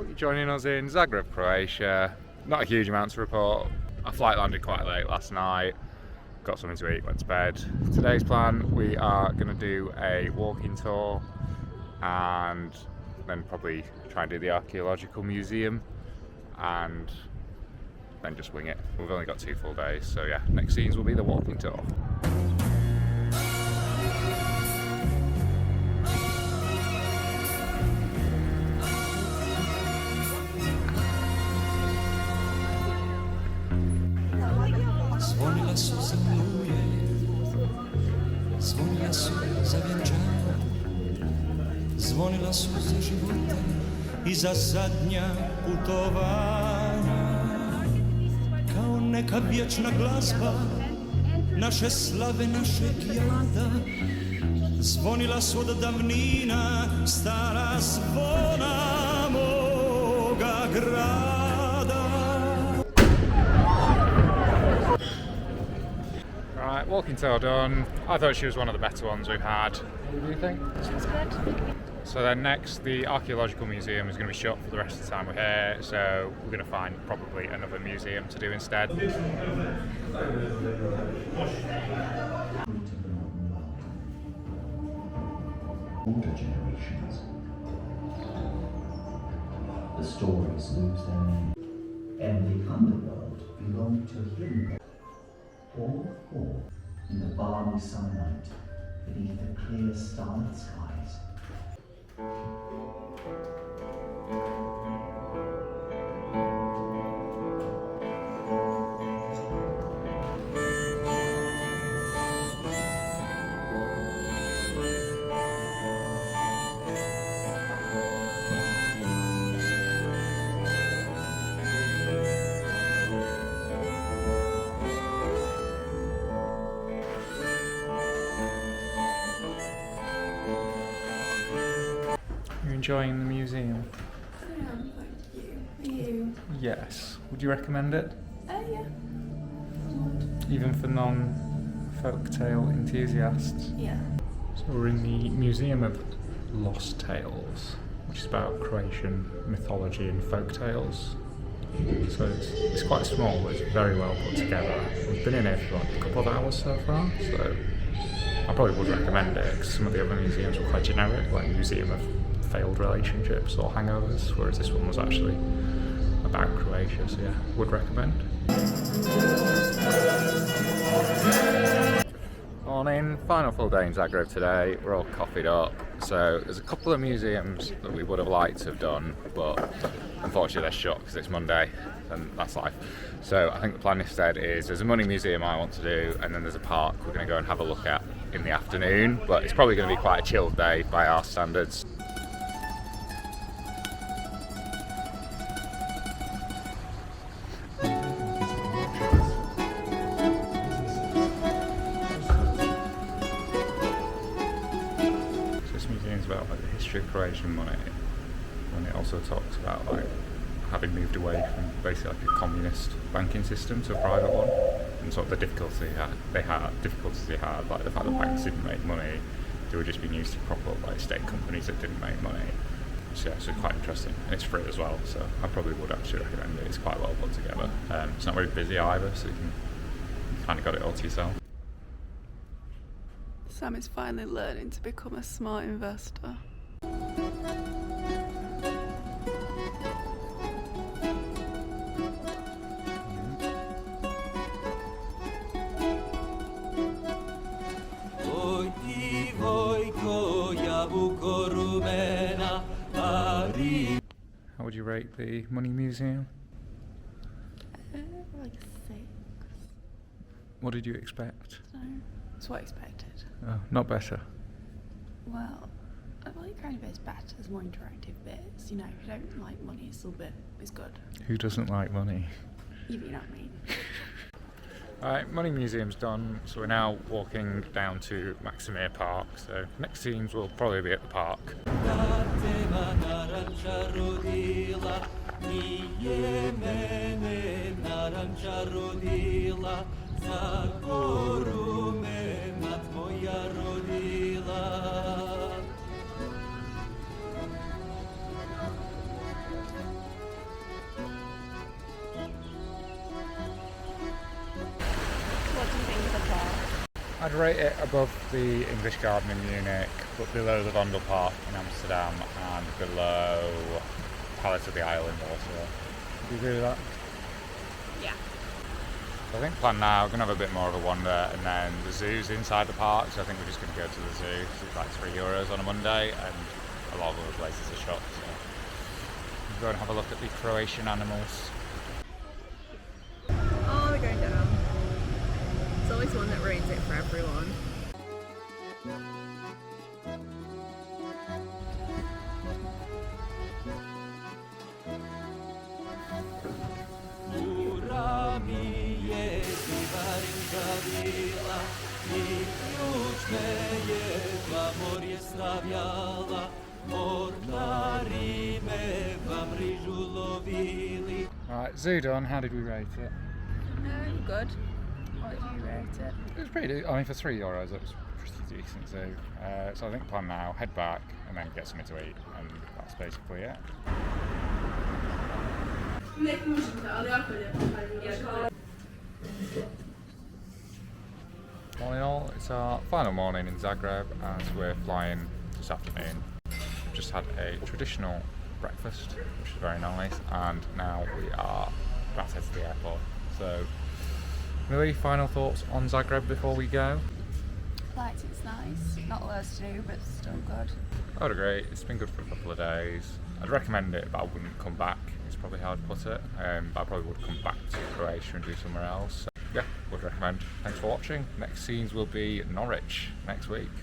Well, you're joining us in Zagreb, Croatia. Not a huge amount to report. Our flight landed quite late last night. Got something to eat, went to bed. Today's plan, we are going to do a walking tour and then probably try and do the archaeological museum and then just wing it. We've only got 2 full days, so yeah, next scenes will be the walking tour. Zvonila su za mluje, zvonila su za vjenčanja, zvonila su za živote I za zadnja putovanja. Kao neka vječna glazba, naše slave, našeg jada, zvonila su od davnina stara zvona moga grada. Right, walking tour done. I thought she was one of the better ones we've had. What do you think? She was good. So then next, the archaeological museum is going to be shut for the rest of the time we're here, so we're going to find probably another museum to do instead. Older generations, the stories lose their meaning, and the underworld belonged to him. All four in the balmy summer night, beneath the clear starlit skies. Enjoying the museum? I am, thank you. Are you? Yes. Would you recommend it? Yeah. Even for non-folktale enthusiasts? Yeah. So we're in the Museum of Lost Tales, which is about Croatian mythology and folk tales. So it's quite small, but it's very well put together. We've been in here for like a couple of hours so far, so I probably would recommend it, because some of the other museums were quite generic, like Museum of Failed Relationships or Hangovers, whereas this one was actually about Croatia, so yeah, would recommend. Morning, final full day in Zagreb today. We're all coffeed up, so there's a couple of museums that we would have liked to have done, but unfortunately they're shut because it's Monday and that's life. So I think the plan instead is there's a money museum I want to do, and then there's a park we're going to go and have a look at in the afternoon, but it's probably going to be quite a chilled day by our standards. About like the history of Croatian money, and it also talks about like having moved away from basically like a communist banking system to a private one, and sort of the difficulties they had, like the fact that banks didn't make money, they were just being used to prop up like state companies that didn't make money. So yeah, so quite interesting, and it's free as well, so I probably would actually recommend it. It's quite well put together. It's not very busy either, so you kind of got it all to yourself. Sam is finally learning to become a smart investor. How would you rate the Money Museum? Like 6. What did you expect? No, that's what I expected. Oh, not better. Well, I like kind of bits better. There's more interactive bits. You know, if you don't like money, it's a little bit. It's good. Who doesn't like money? You know what I mean. Alright, Money Museum's done, so we're now walking down to Maksimir Park, so next scenes will probably be at the park. I'd rate it above the English Garden in Munich, but below the Vondel Park in Amsterdam and below Palace of the Isle in Warsaw. Do you agree with that? Yeah. So I think plan now, we're going to have a bit more of a wander, and then the zoo's inside the park, so I think we're just going to go to the zoo. It's like €3 on a Monday, and a lot of other places are shut, so we'll go and have a look at the Croatian animals. Oh, they're going down. It's always one that ruins it for everyone. Right, zoo done, how did we rate it? Good. What did you rate it? It was pretty, I mean for €3 it was pretty decent zoo. So I think plan now, head back and then get something to eat, and that's basically it. All in all, it's our final morning in Zagreb as we're flying this afternoon. We've just had a traditional breakfast, which is very nice, and now we are about to head to the airport. So, Millie, final thoughts on Zagreb before we go? Liked it's nice. Not loads to do, but still good. I would agree, it's been good for a couple of days. I'd recommend it, but I wouldn't come back, is probably how I'd put it. But I probably would come back to Croatia and do somewhere else. So, yeah, would recommend. Thanks for watching. Next scenes will be Norwich next week.